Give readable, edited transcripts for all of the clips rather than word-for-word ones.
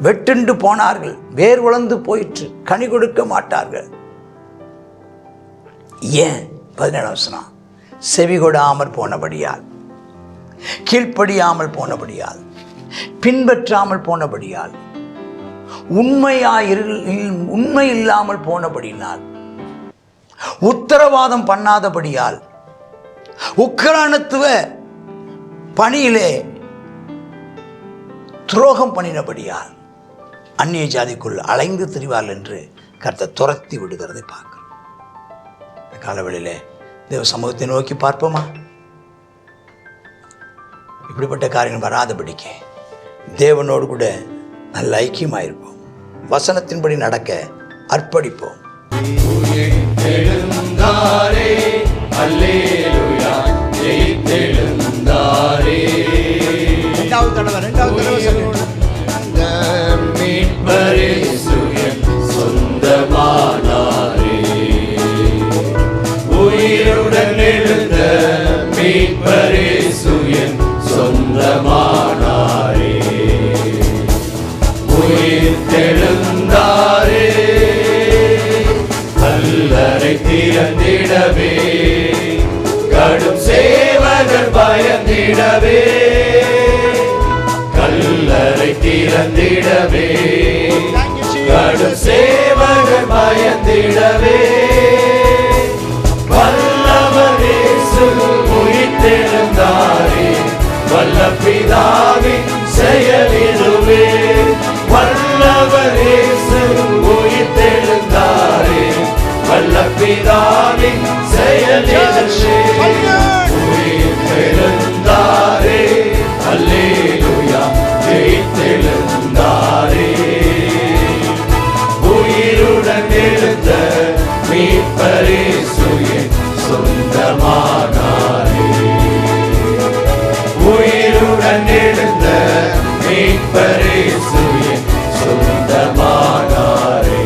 வெட்டுண்டு போனார்கள், வேர் வளர்ந்து போயிற்று, கனி கொடுக்க மாட்டார்கள். ஏன்? 17 வசனம், செவி கொடாமற் போனபடியால், கீழ்ப்படியாமல் போனபடியால், பின்பற்றாமல் போனபடியால், உண்மை இல்லாமல் போனபடினால், உத்தரவாதம் பண்ணாதபடியால், உக்கிரானத்துவ பணியிலே துரோகம் பண்ணினபடியால் அந்நிய ஜாதிக்குள் அலைந்து திரிவார்கள் என்று கர்த்தர் துரத்தி விடுகிறதை பார்க்கிறோம். இந்த காலவெளியிலே தேவ சமூகத்தை நோக்கி பார்ப்போமா? இப்படிப்பட்ட காரியங்கள் வராதபடிக்கு தேவனோடு கூட நல்ல ஐக்கியமாயிருப்போம். வசனத்தின்படி நடக்க அர்ப்பணிப்போம். உயிருடன் எழுந்த மீட்பரேசு என் சொந்தமானாரே, உயிர் தெழுந்தாரே, கல்லறை திறந்திடவே, கடும் சேவகர் பயந்திடவே, கல்லறை திறந்திடவே, கடும் சேவகர் பயந்திடவே, வல்லவர் இயேசு உயிர்த்தெழுந்தாரே, வல்ல பிதாவின் செயலிதுவே, வல்லவர் இயேசு உயிர்த்தெழுந்தாரே, வல்ல பிதாவின் செயலிதுவே, உயிர்த்தெழுந்தாரே, அல்லேலூயா, ஜெயித்தெழுந்தாரே, உயிருடன் எழுந்த மீட்பரேசு என் சொந்தமானாரே, உயிருடன் எழுந்த மீட்பரேசு என் சொந்தமானாரே,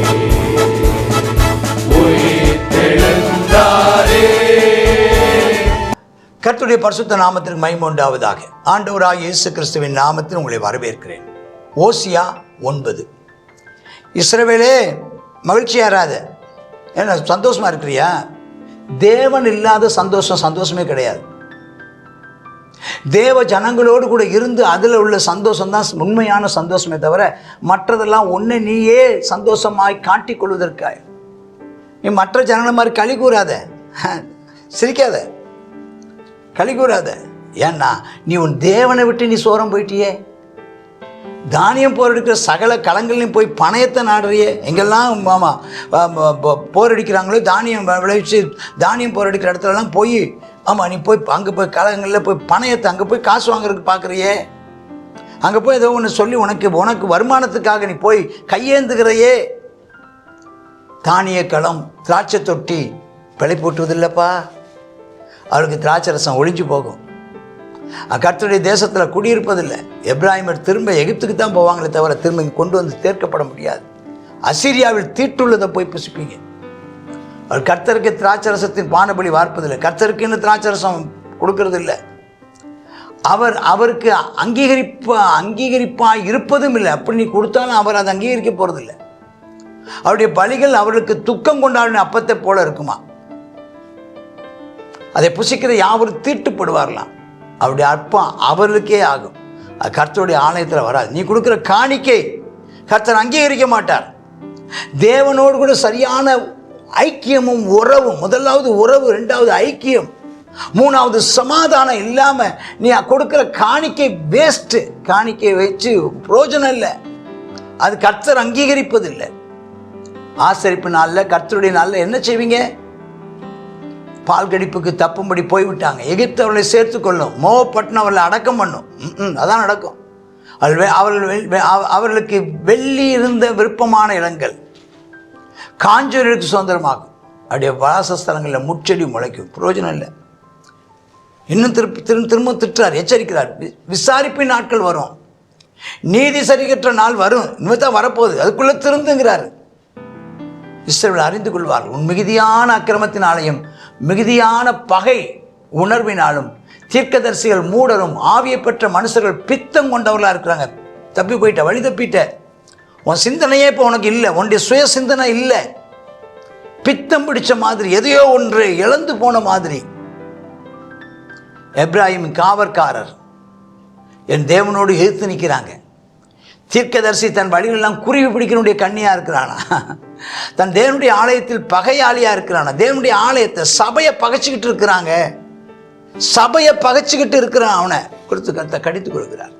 உயிர்த்தெழுந்தாரே. கர்த்தருடைய பரிசுத்த நாமத்திற்கு மகிமை உண்டாவதாக. ஆண்டவராகிய இயேசு கிறிஸ்துவின் நாமத்தில் உங்களை வரவேற்கிறேன். ஓசியா 9. இஸ்ரவேலே மகிழ்ச்சியாராத, ஏன்னா சந்தோஷமா இருக்கிறியா? தேவன் இல்லாத சந்தோஷமே கிடையாது. தேவ ஜனங்களோடு கூட இருந்து அதில் உள்ள சந்தோஷம் தான் உண்மையான சந்தோஷமே தவிர மற்றதெல்லாம் ஒன்று நீயே சந்தோஷமாய் காட்டிக்கொள்வதற்காக. நீ மற்ற ஜனங்களை மாதிரி களி கூறாத, சிரிக்காத, களி கூறாத. ஏன்னா நீ உன் தேவனை விட்டு நீ சோரம் போயிட்டியே. தானியம் போர் அடிக்கிற சகல களங்களையும் போய் பணயத்தை நாடுறியே. எங்கெல்லாம் போர் அடிக்கிறாங்களோ, தானியம் விளைவிச்சு தானியம் போர் அடிக்கிற இடத்துலலாம் போய் நீ போய் அங்கே போய் களங்களில் போய் பணயத்தை அங்கே போய் காசு வாங்குறதுக்கு பார்க்குறியே. அங்கே போய் ஏதோ ஒன்று சொல்லி உனக்கு வருமானத்துக்காக நீ போய் கையேந்துகிறையே. தானிய களம், திராட்சை தொட்டி பிழை போட்டுவதில்லைப்பா. அவளுக்கு திராட்சை ரசம் ஒழிஞ்சு போகும். கர்த்தருடைய தேசத்தில் குடியிருப்பதில்லை. எப்ராஹிமர் திரும்ப எகிப்துக்கு தான் போவாங்களே தவிர திரும்ப இங்கே கொண்டு வந்து சேர்க்கப்பட முடியாது. அசீரியாவில் தீட்டுள்ளதை போய் புசிப்பீங்க. அவர் கர்த்தருக்கு திராட்சரசத்தின் பானபலி வார்ப்பதில்லை. கர்த்தருக்குன்னு திராட்சரசம் கொடுக்கறது இல்லை. அவருக்கு அங்கீகரிப்பா இருப்பதும் இல்லை. அப்படி நீ கொடுத்தாலும் அவர் அதை அங்கீகரிக்க போகிறதில்லை. அவருடைய பலிகள் அவர்களுக்கு துக்கம் கொண்டாடின அப்பத்தை போல இருக்குமா. அதை புசிக்கிற யாவரும் தீட்டுப்படுவார்களாம். அவருடைய அற்பம் அவர்களுக்கே ஆகும். அது கர்த்தருடைய ஆலயத்தில் வராது. நீ கொடுக்குற காணிக்கை கர்த்தர் அங்கீகரிக்க மாட்டார். தேவனோடு கூட சரியான ஐக்கியமும் உறவும், முதலாவது உறவு, ரெண்டாவது ஐக்கியம், மூணாவது சமாதானம் இல்லாமல் நீ கொடுக்குற காணிக்கை வேஸ்ட்டு. காணிக்கை வச்சு பிரயோஜனம் இல்லை. அது கர்த்தர் அங்கீகரிப்பதில்லை. ஆசரிப்பு நாளில், கர்த்தருடைய நாளில் என்ன செய்வீங்க? பால் கடிப்புக்கு தப்பும்படி போய்விட்டாங்க. எகிப்து அவர்களை சேர்த்து கொள்ளும், மோவப்பட்டினம் அவர்களை அடக்கம் பண்ணும். அதான் நடக்கும். அவர்களுக்கு வெள்ளி இருந்த விருப்பமான இடங்கள் காஞ்சூருக்கு சுதந்திரமாகும். அப்படியே வாசஸ்தலங்களில் முச்செடி முளைக்கும். பிரயோஜனம் இல்லை. இன்னும் திரும்ப திட்டுறார், எச்சரிக்கிறார். விசாரிப்பின் நாட்கள் வரும், நீதி சரிகற்ற நாள் வரும். இனிமே தான் வரப்போகுது, அதுக்குள்ளே திருந்துங்கிறார். இஸ்ரவேல் அறிந்து கொள்வார்கள். உன் மிகுதியான அக்கிரமத்தினாலையும் மிகுதியான பகை உணர்வினாலும் தீர்க்கதரிசிகள் மூடரும் ஆவியை பெற்ற மனுஷர்கள் பித்தம் கொண்டவர்களாக இருக்கிறாங்க. தப்பி போயிட்ட, வழி தப்பிட்ட, உன் சிந்தனையே இப்போ உனக்கு இல்லை, உன்னுடைய சுய சிந்தனை இல்லை. பித்தம் பிடிச்ச மாதிரி, எதையோ ஒன்று இழந்து போன மாதிரி. எப்ராஹிம் காவற்காரர் என் தேவனோடு எதிர்த்து நிற்கிறாங்க. தீர்க்கதரிசி தன் வழிகளெல்லாம் குருவி பிடிக்கனுடைய கண்ணியாக இருக்கிறானா, தன் தேவனுடைய ஆலயத்தில் பகையாளியாக இருக்கிறானா, தேவனுடைய ஆலயத்தை சபையை பகைச்சிக்கிட்டு இருக்கிறாங்க. சபையை பகைச்சிக்கிட்டு இருக்கிறான். அவனை கொடுத்து கடித்து கொடுக்கிறார்.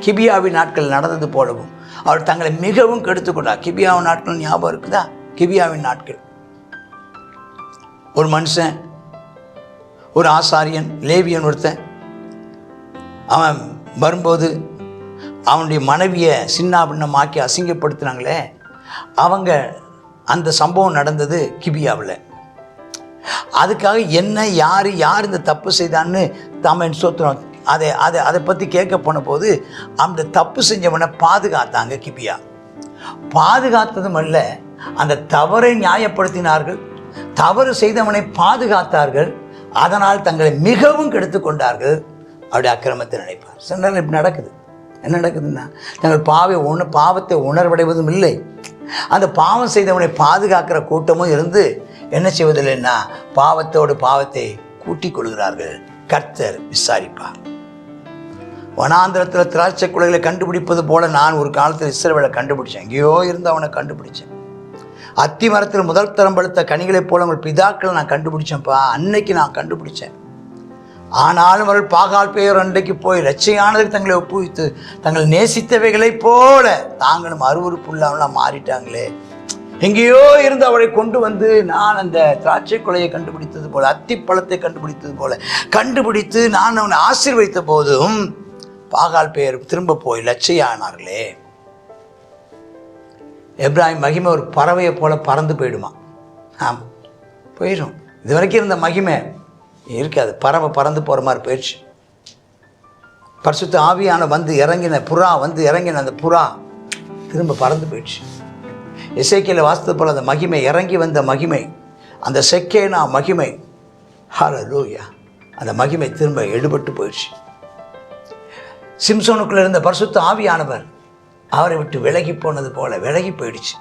கிபியாவின் நாட்கள் நடந்தது போலவும் அவர் தங்களை மிகவும் கெடுத்து கொண்டார். கிபியாவின் நாட்கள் ஞாபகம் இருக்குதா? கிபியாவின் நாட்கள் ஒரு மனுஷன், ஒரு ஆசாரியன், லேவியன் ஒருத்தன், அவன் வரும்போது அவனுடைய மனைவியை சின்னாபின்னமாக்கி அசிங்கப்படுத்தினாங்களே, அவங்க அந்த சம்பவம் நடந்தது கிபியாவில். அதுக்காக என்ன யார் இந்த தப்பு செய்தான்னு தாமன் சோத்திரம் அதை பற்றி கேட்க போன போது அந்த தப்பு செஞ்சவனை பாதுகாத்தாங்க. கிபியா பாதுகாத்ததும் அல்ல, அந்த தவறை நியாயப்படுத்தினார்கள், தவறு செய்தவனை பாதுகாத்தார்கள். அதனால் தங்களை மிகவும் கெடுத்து கொண்டார்கள். அவருடைய அக்கிரமத்தை நினைப்பார். சில நேரம் இப்படி நடக்குது. என்ன நடக்குதுன்னா, தங்கள் பாவத்தை உணர்வடைவதும் இல்லை, அந்த பாவம் செய்தவனை பாதுகாக்கிற கூட்டமும் இருந்து என்ன செய்வதில்லைன்னா பாவத்தோடு பாவத்தை கூட்டிக் கொள்கிறார்கள். கர்த்தர் விசாரிப்பார். வனாந்திரத்தில் திராட்சை குலைகளை கண்டுபிடிப்பது போல நான் ஒரு காலத்தில் இஸ்ரவேலை கண்டுபிடிச்சேன். எங்கேயோ இருந்து அவனை கண்டுபிடிச்சேன். அத்தி மரத்தில் முதல் தரம் பழுத்த கனிகளைப் போல உங்கள் பிதாக்களை நான் கண்டுபிடிச்சேன்ப்பா. அன்னைக்கு நான் கண்டுபிடிச்சேன். ஆனாலும் அவர்கள் பாகால் பெயர் அன்றைக்கு போய் லட்சையானதுக்கு தங்களை ஒப்புவித்து தங்கள் நேசித்தவைகளைப் போல தாங்களும் அருவருப்புள்ளாமலாம் மாறிட்டாங்களே. எங்கேயோ இருந்து அவளை கொண்டு வந்து நான் அந்த திராட்சை கொலையை கண்டுபிடித்தது போல, அத்திப்பழத்தை கண்டுபிடித்தது போல கண்டுபிடித்து நான் அவனை ஆசீர்வதித்த போதும் பாகால் பெயர் திரும்ப போய் லட்சையானார்களே. எப்ராஹிம் மகிமை ஒரு பறவையை போல பறந்து போயிடுமா? ஆமாம், போயிடும். இது வரைக்கும் இருந்த மகிமை இருக்காது. பறவை பறந்து போகிற மாதிரி போயிடுச்சு. பரிசுத்த ஆவியான வந்து இறங்கின புறா அந்த புறா திரும்ப பறந்து போயிடுச்சு. எசேக்கியேல் வாசித்தது போல் அந்த மகிமை, இறங்கி வந்த மகிமை, அந்த செக்கேனா மகிமை, ஹல்லேலூயா, அந்த மகிமை திரும்ப எடுபட்டு போயிடுச்சு. சிம்சோனுக்குள்ள இருந்த பரிசுத்த ஆவியானவர் அவரை விட்டு விலகி போனது போல விலகி போயிடுச்சு.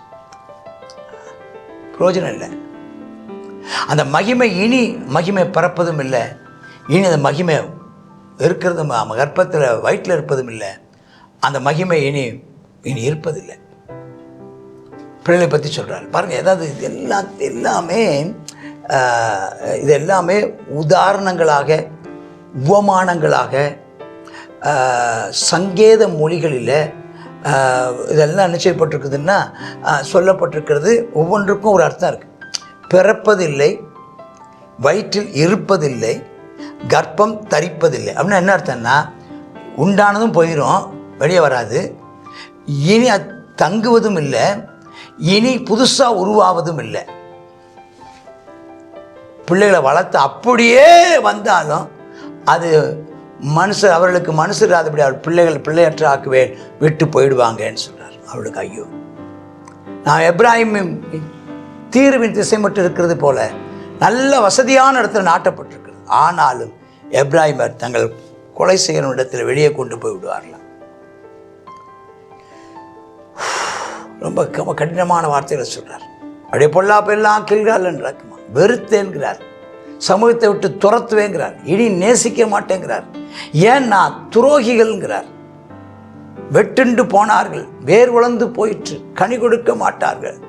பிரயோஜனம் இல்லை. அந்த மகிமை இனி மகிமை பறப்பதும் இல்லை. இனி அந்த மகிமை இருக்கிறதும் கர்ப்பத்தில் வயிற்றில் இருப்பதும் இல்லை. அந்த மகிமை இனி இருப்பதில்லை. பிள்ளைகளை பற்றி சொல்கிறார் பாருங்கள். ஏதாவது இது எல்லாமே உதாரணங்களாக, உவமானங்களாக, சங்கேத மொழிகளில் இதெல்லாம் நிச்சயப்பட்டிருக்குதுன்னா சொல்லப்பட்டிருக்கிறது. ஒவ்வொன்றுக்கும் ஒரு அர்த்தம் இருக்குது. பிறப்பதில்லை, வயிற்றில் இருப்பதில்லை, கர்ப்பம் தரிப்பதில்லை அப்படின்னா என்ன அர்த்தம்னா, உண்டானதும் போயிடும், வெளியே வராது, இனி தங்குவதும் இல்லை, இனி புதுசாக உருவாவதும் இல்லை. பிள்ளைகளை வளர்த்து அப்படியே வந்தாலும் அது அவர்களுக்கு மனுஷராதபடி அவர் பிள்ளையற்ற ஆக்குவேன், விட்டு போயிடுவாங்கன்னு சொல்கிறார். அவளுக்கு ஐயோ, நான் எப்ராஹிம் தீர்வின் திசை மட்டும் இருக்கிறது போல நல்ல வசதியான இடத்துல நாட்டப்பட்டிருக்கிறது. ஆனாலும் எப்ராஹிமர் தங்கள் கொலை செய்கிற இடத்துல வெளியே கொண்டு போய் விடுவார்களாம். ரொம்ப கடினமான வார்த்தைகளை சொல்கிறார். அப்படியே பொல்லாப்பெல்லாம் கில்காலன்றாக்குமா, வெறுத்தேன்கிறார், சமூகத்தை விட்டு துரத்துவேங்கிறார், இனி நேசிக்க மாட்டேங்கிறார். ஏன்னா துரோகிகள்ங்கிறார். வெட்டுண்டு போனார்கள், வேர் வளர்ந்து போயிற்று, கனி கொடுக்க மாட்டார்கள்.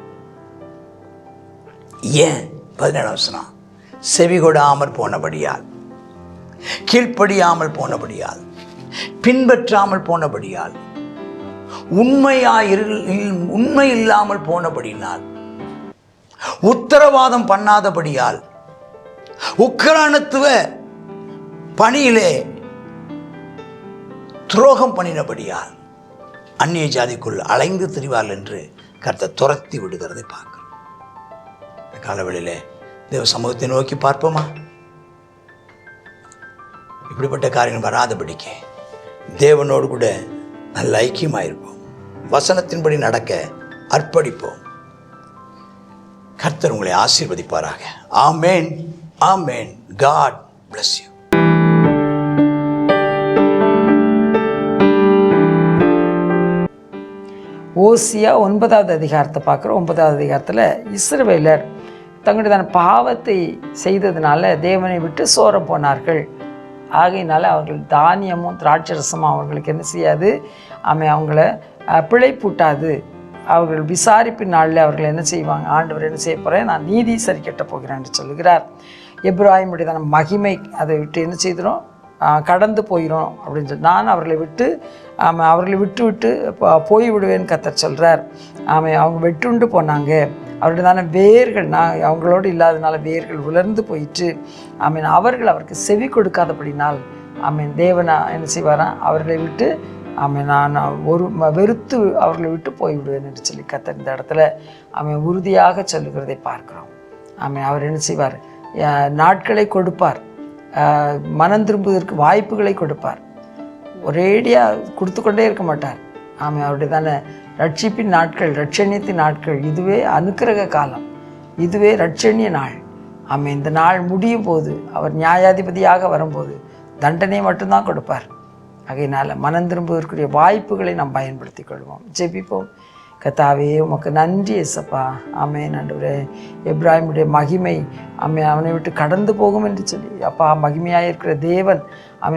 ஏன்? 17 வசனம், செவி கொடாமற் போனபடியால், கீழ்ப்படியாமல் போனபடியால், பின்பற்றாமல் போனபடியால், உண்மை இல்லாமல் போனபடினால், உத்தரவாதம் பண்ணாதபடியால், உக்கிரானத்துவ பணியிலே துரோகம் பண்ணினபடியால் அந்நிய ஜாதிக்குள் அலைந்து திரிவார்கள் என்று கர்த்தர் துரத்தி விடுகிறதை பார்க்கிறோம். காலவெளியிலே தேவ சமூகத்தை நோக்கி பார்ப்போமா? இப்படிப்பட்ட காரியங்கள் வராதபடிக்கு தேவனோடு கூட நல்ல ஐக்கியமாயிருப்போம். வசனத்தின்படி நடக்க அர்ப்பணிப்போம். கர்த்தர் உங்களை ஆசீர்வதிப்பாராக. ஆமேன், ஆமேன். God bless you. ஓசியா 9வது அதிகாரத்தை பார்க்குறோம். 9வது அதிகாரத்தில் இஸ்ரவேலர் தங்களுடைய பாவத்தை செய்ததுனால தேவனை விட்டு சோரம் போனார்கள். ஆகையினால அவர்கள் தானியமும் திராட்சரசமும் அவர்களுக்கு என்ன செய்யாது, அவங்கள பிழைப்பூட்டாது. அவர்கள் விசாரிப்பின் நாளில் அவர்கள் என்ன செய்வாங்க, ஆண்டவர் என்ன செய்ய போகிறேன், நான் நீதி சரி கட்ட போகிறேன் என்று சொல்லுகிறார். எப்ராஹிமுடைய மகிமை அதை விட்டு என்ன செய்திடும், கடந்து போயிடும் அப்படின்னு சொல்லி நான் அவர்களை விட்டு விட்டு போய்விடுவேன்னு கர்த்தர் சொல்கிறார். அவங்க வெட்டுண்டு போனாங்க. அவருடைய வேர்கள் நான் அவங்களோடு இல்லாதனால வேர்கள் உலர்ந்து போயிட்டு அவர்கள் அவருக்கு செவி கொடுக்காதபடினால் தேவனா என்ன செய்வாராம், அவர்களை விட்டு நான் ஒரு வெறுத்து அவர்களை விட்டு போய்விடுவேன் என்று சொல்லி கர்த்தர் இந்த இடத்துல உறுதியாக சொல்லுகிறதை பார்க்குறோம். அவர் என்ன செய்வார், நாட்களை கொடுப்பார், மனம் திரும்புவதற்கு வாய்ப்புகளை கொடுப்பார். ஒரேடியாக கொடுத்து கொண்டே இருக்க மாட்டார். அவருடைய ரட்சிப்பின் நாட்கள், ரட்சணியத்தின் நாட்கள், இதுவே அனுக்கிரக காலம், இதுவே ரட்சணிய நாள். இந்த நாள் முடியும் போது அவர் நியாயாதிபதியாக வரும்போது தண்டனை மட்டும்தான் கொடுப்பார். ஆகையினால் மனம் திரும்புவதற்குரிய வாய்ப்புகளை நாம் பயன்படுத்தி கொள்வோம். ஜெபிப்போம். கர்த்தாவே உமக்கு நன்றி ஏசப்பா. ஆமென் ஆண்டவரே. எப்ராஹிமுடைய மகிமை அவனை விட்டு கடந்து போகும் என்று சொல்லி அப்பா, மகிமையாக இருக்கிற தேவன்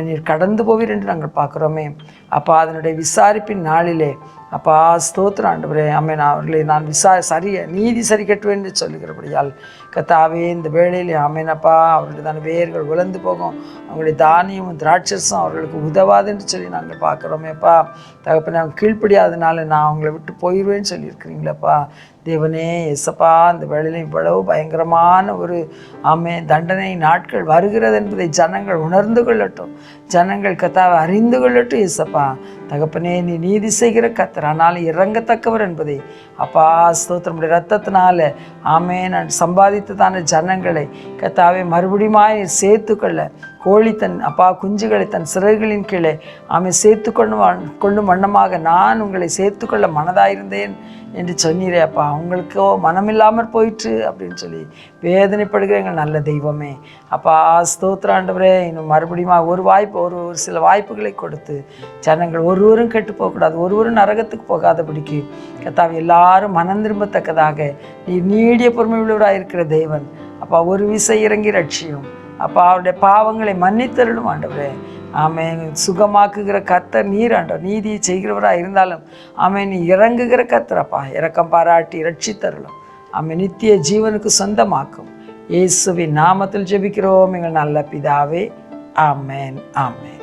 நீர் கடந்து போவீர் என்று நாங்கள் பார்க்குறோமே அப்பா. அதனுடைய விசாரிப்பின் நாளிலே அப்பா ஸ்தோத்திரம் ஆண்டவரே. அவர்களை நான் நீதி சரி கட்டுவேன் என்று சொல்லுகிறபடியால் கர்த்தாவே இந்த வேளையிலே அப்பா அவர்களுடைய வேர்கள் உலர்ந்து போகும், அவங்களுடைய தானியமும் திராட்சரசம் அவர்களுக்கு உதவாது என்று சொல்லி நாங்கள் பார்க்குறோமே அப்பா. தகப்பனே, அவங்க கீழ்ப்படியாதனால நான் அவங்கள விட்டு போயிடுவேன்னு சொல்லியிருக்கிறீங்களப்பா. தேவனே எசப்பா, அந்த வேளையில் இவ்வளவு பயங்கரமான ஒரு தண்டனை நாட்கள் வருகிறது என்பதை ஜனங்கள் உணர்ந்து கொள்ளட்டும், ஜனங்கள் கர்த்தாவை அறிந்து கொள்ளட்டும் எசப்பா. தகப்பனே, நீ நீதி செய்கிற கர்த்தர், ஆனாலும் இறங்கத்தக்கவர் என்பதை அப்பா ஸ்தோத்திரமுடைய இரத்தத்தினால நான் சம்பாதித்ததான ஜனங்களை கர்த்தாவை மறுபடியும் சேர்த்துக்கொள்ள கோழி தன் அப்பா குஞ்சுகளை தன் சிறகுகளின் கீழே சேர்த்து கொள்ளும் வண்ணமாக நான் உங்களை சேர்த்துக்கொள்ள மனதாயிருந்தேன் என்று சொன்னீரே அப்பா. அவங்களுக்கோ மனமில்லாமற் போயிற்று அப்படின்னு சொல்லி வேதனைப்படுகிற எங்கள் நல்ல தெய்வமே அப்பா ஸ்தோத்திரம் ஆண்டவரே. இன்னும் மறுபடியும் ஒரு சில வாய்ப்புகளை கொடுத்து ஜனங்கள் ஒருவரும் கெட்டு போகக்கூடாது, ஒருவரும் நரகத்துக்கு போகாதபடிக்கு கர்த்தாவே எல்லாரும் மனம் திரும்பத்தக்கதாக நீ நீடிய பொறுமை உள்ளவராக இருக்கிற தேவன் அப்பா. ஒரு விசை இறங்கி ரட்சியும் அப்பா. அவருடைய பாவங்களை மன்னித்தருளும் ஆண்டவரே. சுகமாக்குகிற கர்த்தர் நீர் ஆண்டவர், நீதியை செய்கிறவராக இருந்தாலும் நீ இறங்குகிற கர்த்தரப்பா. இரக்கம் பாராட்டி ரட்சித்தருளும் நித்திய ஜீவனுக்கு சொந்தமாக்கும். இயேசுவின் நாமத்தில் ஜெபிக்கிறோம் எங்கள் நல்ல பிதாவே. ஆமென், ஆமென்.